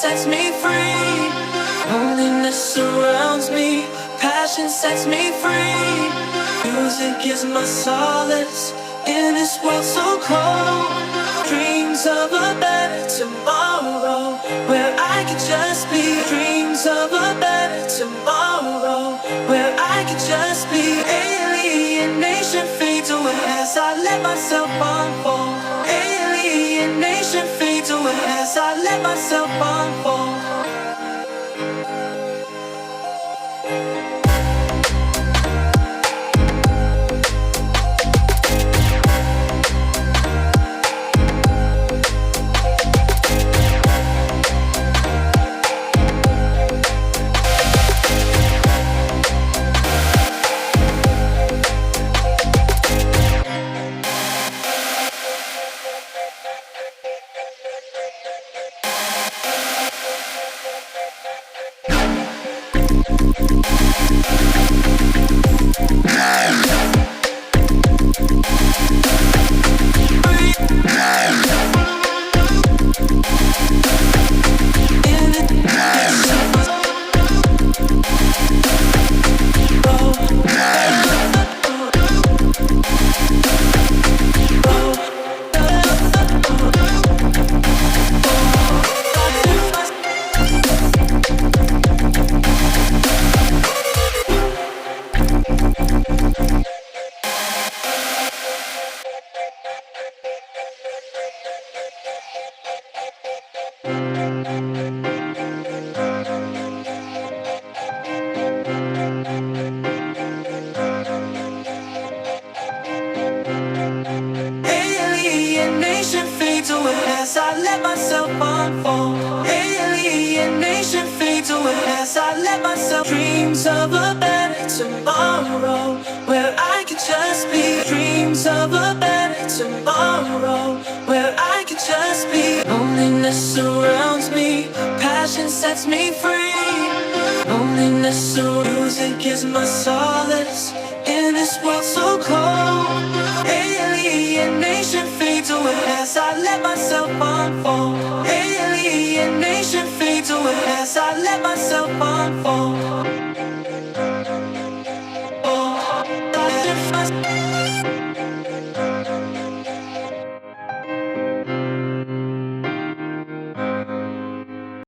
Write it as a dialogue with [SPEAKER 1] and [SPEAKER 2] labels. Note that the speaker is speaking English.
[SPEAKER 1] sets me free. Loneliness surrounds me, passion sets me free. Music is my solace in this world so cold. Dreams of a better tomorrow where I could just be. Dreams of a better tomorrow where I could just be. Alienation fades away as I let myself unfold. Alienation fades away as I let myself unfold. Alienation fades away as I let myself unfold. Alienation fades away as I let myself. Dreams of a better tomorrow where I could just be. Dreams of a better tomorrow where I could just be. Loneliness surrounds me, passion sets me free. Loneliness, so music is my solace in this world so cold. Alienation fades away as I let myself unfold. Alienation fades away as I let myself unfold.